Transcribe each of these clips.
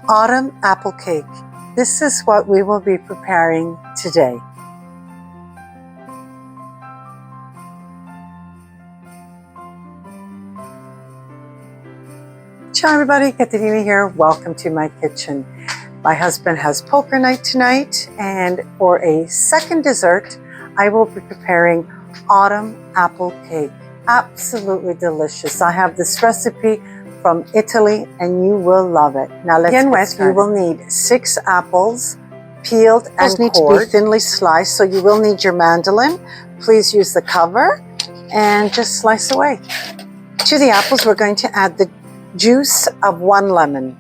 autumn apple cake. This is what we will be preparing today. Ciao everybody, Caterina here. Welcome to my kitchen. My husband has poker night tonight, and for a second dessert, I will be preparing autumn apple cake. Absolutely delicious. I have this recipe from Italy and you will love it. Now let's begin with, you will need 6 apples, peeled and cored. Need to be thinly sliced, so you will need your mandolin. Please use the cover and just slice away. To the apples, we're going to add the juice of 1 lemon.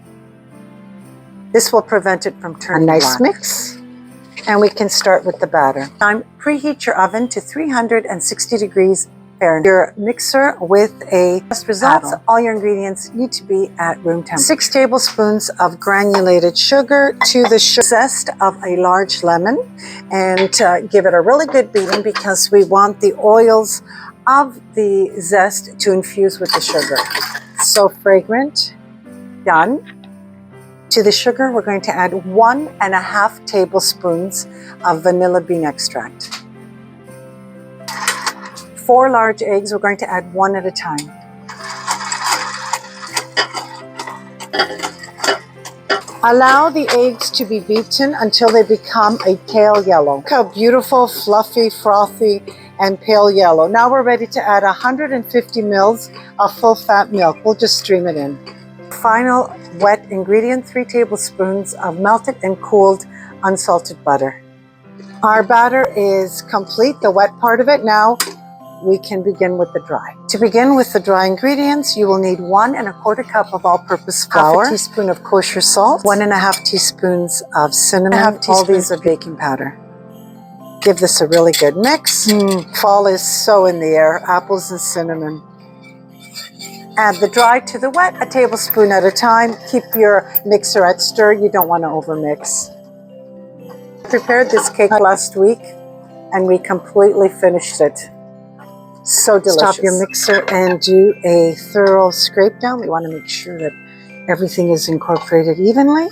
This will prevent it from turning black. A nice mix, and we can start with the batter. Preheat your oven to 360 degrees Fahrenheit. Your mixer with a test results. All your ingredients need to be at room temperature. 6 tablespoons of granulated sugar to the zest of a large lemon, and give it a really good beating because we want the oils of the zest to infuse with the sugar. So fragrant. Done. To the sugar, we're going to add 1.5 tablespoons of vanilla bean extract. 4 large eggs, we're going to add 1 at a time. Allow the eggs to be beaten until they become a pale yellow. Look how beautiful, fluffy, frothy, and pale yellow. Now we're ready to add 150 mils of full fat milk. We'll just stream it in. Final wet ingredient, 3 tablespoons of melted and cooled unsalted butter. Our batter is complete, the wet part of it. Now we can begin with the dry. To begin with the dry ingredients, you will need 1 1/4 cup of all-purpose flour, 1/2 teaspoon of kosher salt, 1.5 teaspoons of cinnamon, all these are baking powder. Give this a really good mix. Fall is so in the air, apples and cinnamon. Add the dry to the wet, a tablespoon at a time. Keep your mixer at stir, you don't want to overmix. I prepared this cake last week and we completely finished it. So delicious. Stop your mixer and do a thorough scrape down. We want to make sure that everything is incorporated evenly.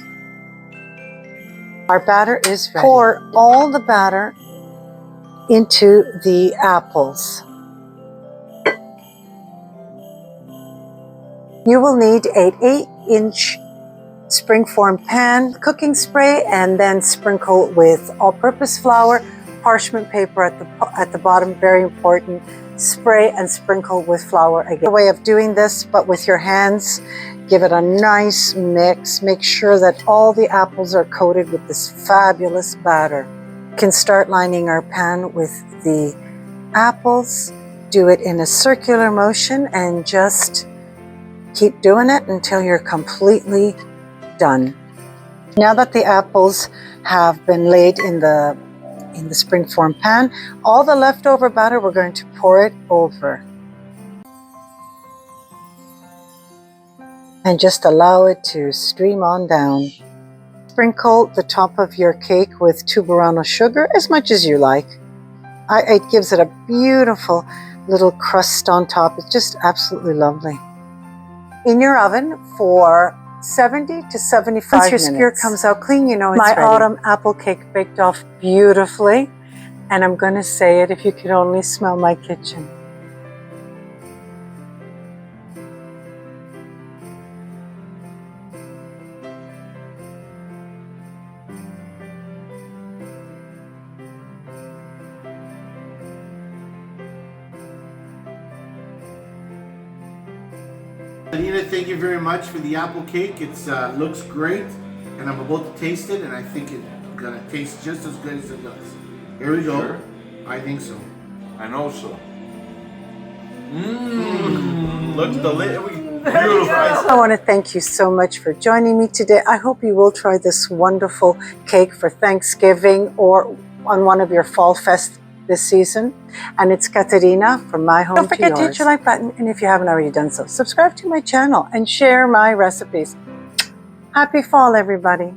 Our batter is ready. Pour all the batter into the apples. You will need an 8-inch springform pan, cooking spray, and then sprinkle with all-purpose flour, parchment paper at the bottom, very important. Spray and sprinkle with flour again. A way of doing this, but with your hands, give it a nice mix. Make sure that all the apples are coated with this fabulous batter. We can start lining our pan with the apples. Do it in a circular motion and just keep doing it until you're completely done. Now that the apples have been laid in the springform pan, all the leftover batter, we're going to pour it over. And just allow it to stream on down. Sprinkle the top of your cake with Tuberano sugar as much as you like. It gives it a beautiful little crust on top. It's just absolutely lovely. In your oven for 70 to 75 minutes. Once your skewer comes out clean, you know it's ready. My autumn apple cake baked off beautifully. And I'm going to say it, if you could only smell my kitchen. Anita, thank you very much for the apple cake. It looks great, and I'm about to taste it, and I think it's gonna taste just as good as it does. Here we go. Sure. I think so. I know so. Looks delicious. Beautiful. I want to thank you so much for joining me today. I hope you will try this wonderful cake for Thanksgiving or on one of your fall fests this season. And it's Caterina from my home to yours. Don't forget to hit your like button, and if you haven't already done so, subscribe to my channel and share my recipes. Happy fall, everybody.